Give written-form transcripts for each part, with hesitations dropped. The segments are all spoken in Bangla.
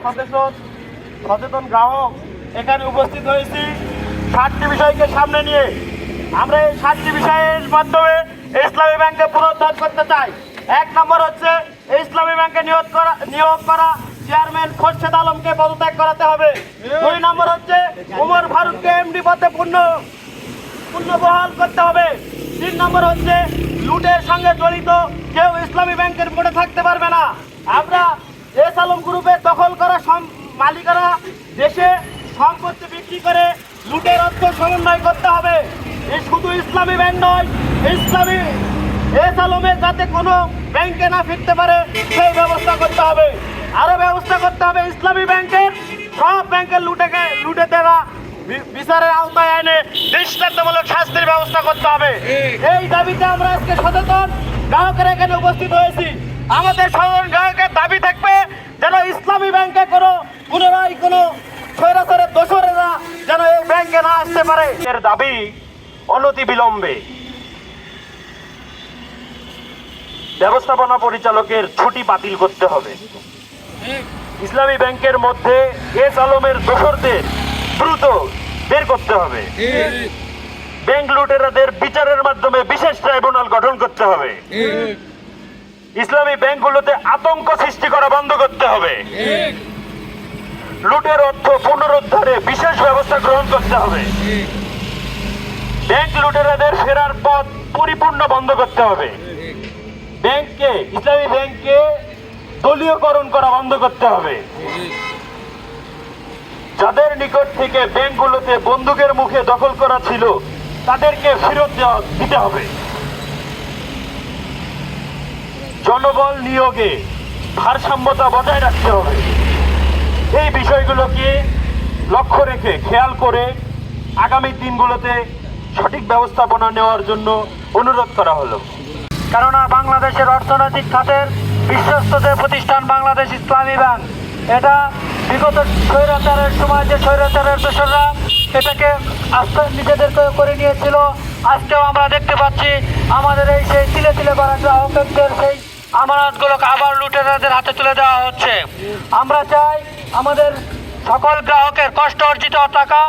সচেতন গ্রাহক এখানে উপস্থিত হয়েছি 7টি বিষয়কে সামনে নিয়ে। আমরা এই 7টি বিষয়ের মাধ্যমে ইসলামী ব্যাংকে পুনরুদ্ধার করতে চাই। 1 নম্বর হচ্ছে ইসলামী ব্যাংকে নিয়োগ করা চেয়ারম্যান খোরশেদ আলমকে পদত্যাগ করাতে হবে। 2 নম্বর হচ্ছে ওমর ফারুককে এমডি পদে পুনর্বহাল করতে হবে। 3 নম্বর হচ্ছে লুটের সঙ্গে জড়িত কেউ ইসলামী ব্যাংকের বোর্ডে থাকতে পারবে না। আমরা এস আলম গ্রুপের দখল করা মালিকানা দেশে সম্পত্তি বিক্রি করে লুটের অর্থ সমন্বয় করতে হবে। এই শুধু ইসলামী ব্যাংক নয়, ইসলামী এস আলমের যাতে কোনো ব্যাংকে না ফিরতে পারে সেই ব্যবস্থা করতে হবে। আরো ব্যবস্থা করতে হবে ইসলামী ব্যাংকের সব ব্যাংকের লুটে দেওয়া বিচারের আওতায় এনে দৃষ্টান্তমূলক শাস্তির ব্যবস্থা করতে হবে। এই দাবিতে আমরা আজকে সচেতন গ্রাহকেরা এখানে উপস্থিত হয়েছি। আমাদের সাধারণ গ্রাহকের দাবি থাকবে যেন ইসলামী ব্যাংকে পুনরায় কোনো স্বৈরাচারের দোসরেরা যেন এই ব্যাংকে না আসতে পারে। এর দাবি অনতি বিলম্বে ব্যবস্থাপনা পরিচালকের ছুটি বাতিল করতে হবে। ইসলামী ব্যাংকের মধ্যে এস আলমের দোসরদের দ্রুত বের করতে হবে। ব্যাংক লুটেরাদের বিচারের মাধ্যমে বিশেষ ট্রাইব্যুনাল গঠন করতে হবে। ইসলামী ব্যাংকগুলোতে আতঙ্ক সৃষ্টি করা বন্ধ করতে হবে। লুটের অর্থ পুনরুদ্ধারে বিশেষ ব্যবস্থা গ্রহণ করতে হবে। ব্যাংক লুটেরাদের ফেরার পথ পরিপূর্ণ বন্ধ করতে হবে। ইসলামী ব্যাংককে দলীয়করণ করা বন্ধ করতে হবে। যাদের নিকট থেকে ব্যাংকগুলোতে বন্দুকের মুখে দখল করা ছিল তাদেরকে ফেরত দিতে হবে। জনবল নিয়োগে ভারসাম্যতা বজায় রাখতে হবে। এই বিষয়গুলোকে লক্ষ্য রেখে খেয়াল করে আগামী দিনগুলোতে সঠিক ব্যবস্থাপনা নেওয়ার জন্য অনুরোধ করা হলো। কেননা বাংলাদেশের অর্থনৈতিক খাতের বিশ্বস্তদের প্রতিষ্ঠান বাংলাদেশ ইসলামী ব্যাংক, এটা বিগত স্বৈরাচারের সময় যে স্বৈরাচারের দোসররা এটাকে আস্তে নিজেদের করে নিয়েছিল, আজকেও আমরা দেখতে পাচ্ছি আমাদের এই সেই তিলে তিলে বাড়া গ্রাহকদের সেই আমানতগুলোকে আবার লুটেরাদের হাতে তুলে দেওয়া হচ্ছে। আমরা চাই আমাদের সকল গ্রাহকের কষ্ট অর্জিত টাকা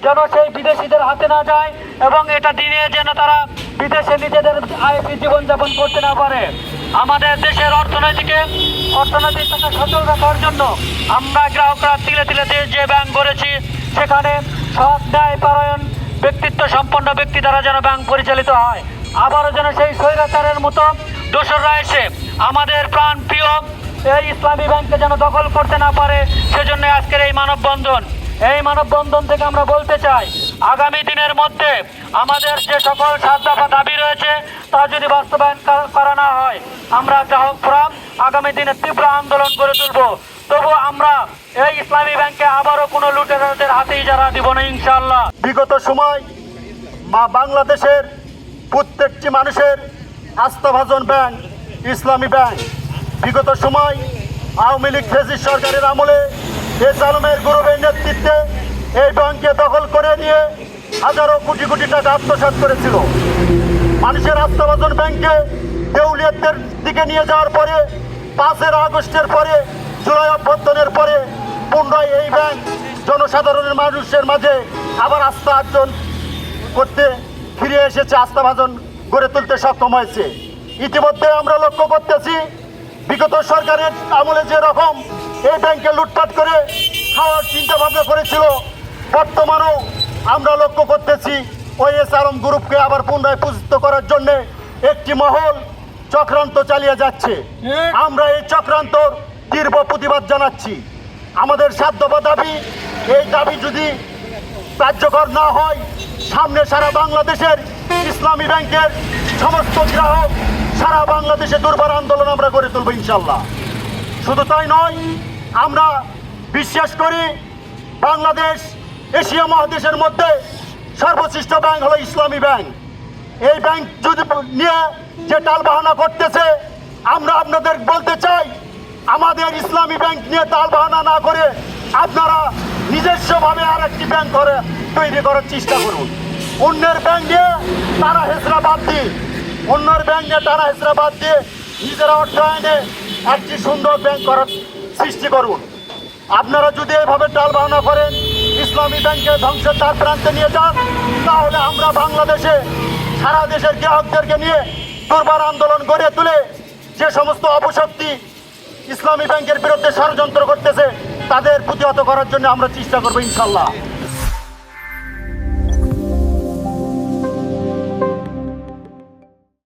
যেন সেই বিদেশিদের হাতে না যায় এবং এটা দিনে যেন তারা বিদেশে নিজেদের আইপি জীবনযাপন করতে না পারে। আমাদের দেশের অর্থনৈতিক টাকা সচল রাখার জন্য আমরা গ্রাহকরা তিলে তিলে যে ব্যাংক গড়েছি সেখানে সৎ ন্যায় পরায়ণ ব্যক্তিত্ব সম্পন্ন ব্যক্তি দ্বারা যেন ব্যাংক পরিচালিত হয়। আবারও যেন সেই স্বৈরাচারের মতো দোসররা এসে আমাদের প্রাণ প্রিয় এই ইসলামী ব্যাংকে যেন দখল করতে না পারে, সেজন্য আজকের এই মানববন্ধন। এই মানববন্ধন থেকে আমরা বলতে চাই আগামী দিনের মধ্যে আমাদের যে সকল 7 দফা দাবি রয়েছে তা যদি বাস্তবায়ন করা না হয় আমরা গ্রাহক ফোরাম আগামী দিনে তীব্র আন্দোলন গড়ে তুলব। তবু আমরা এই ইসলামী ব্যাংকে আবারও কোনো লুটেরাদের হাতেই যারা দিব না ইনশাআল্লাহ। বিগত সময় বাংলাদেশের প্রত্যেকটি মানুষের আস্থাভাজন ব্যাংক ইসলামী ব্যাংক। বিগত সময় আওয়ামী লীগ ফ্যাসিস্ট সরকারের আমলে এস আলমের গ্রুপের নেতৃত্বে এই ব্যাংককে দখল করে নিয়ে হাজারো কোটি কোটি টাকা আত্মসাৎ করেছিল। মানুষের আস্থাভাজন ব্যাংকে দেউলিয়াতদের দিকে নিয়ে যাওয়ার পরে 5 আগস্টের পরে জুলাই অভ্যর্থনের পরে পুনরায় এই ব্যাংক জনসাধারণের মানুষের মাঝে আবার আস্থা অর্জন করতে ফিরে এসেছে, আস্থাভাজন গড়ে তুলতে সক্ষম হয়েছে। ইতিমধ্যে আমরা লক্ষ্য করতেছি বিগত সরকারের আমলে যে রকম এই ব্যাংকে লুটপাট করে খাওয়ার চিন্তা ভাবনা করেছিল, বর্তমানেও আমরা লক্ষ্য করতেছি ওই এস আলম গ্রুপকে আবার পুনরায় প্রতিষ্ঠিত করার জন্য একটি মহল চক্রান্ত চালিয়ে যাচ্ছে। আমরা এই চক্রান্তর তীব্র প্রতিবাদ জানাচ্ছি। আমাদের 7 দফা দাবি, এই দাবি যদি কার্যকর না হয় সামনে সারা বাংলাদেশের ইসলামী ব্যাংকের সমস্ত গ্রাহক সারা বাংলাদেশে দুর্বার আন্দোলন আমরা গড়ে তুলব ইনশাল্লাহ। শুধু তাই নয়, আমরা বিশ্বাস করি বাংলাদেশ এশিয়া মহাদেশের মধ্যে সর্বশ্রেষ্ঠ ব্যাংক হলো ইসলামী ব্যাংক। এই ব্যাংক যদি নিয়ে যে টালবাহানা করতেছে, আমরা আপনাদের বলতে চাই আমাদের ইসলামী ব্যাংক নিয়ে টালবাহানা না করে আপনারা নিজস্বভাবে আর একটি ব্যাংক তৈরি করার চেষ্টা করুন। অন্যের ব্যাংক নিয়ে তারা হেসরা বাদ দিয়ে নিজেরা অর্থায়নে একটি সুন্দর ব্যাংক করার সৃষ্টি করুন। আপনারা যদি এভাবে টাল বাহানা করেন, ইসলামী ব্যাংকে ধ্বংসের দ্বার প্রান্তে নিয়ে যান, তাহলে আমরা বাংলাদেশে সারা দেশের গ্রাহকদেরকে নিয়ে দুর্বার আন্দোলন গড়ে তুলে যে সমস্ত অপশক্তি ইসলামী ব্যাংকের বিরুদ্ধে ষড়যন্ত্র করতেছে তাদের প্রতিহত করার জন্য আমরা চেষ্টা করবো ইনশাল্লাহ।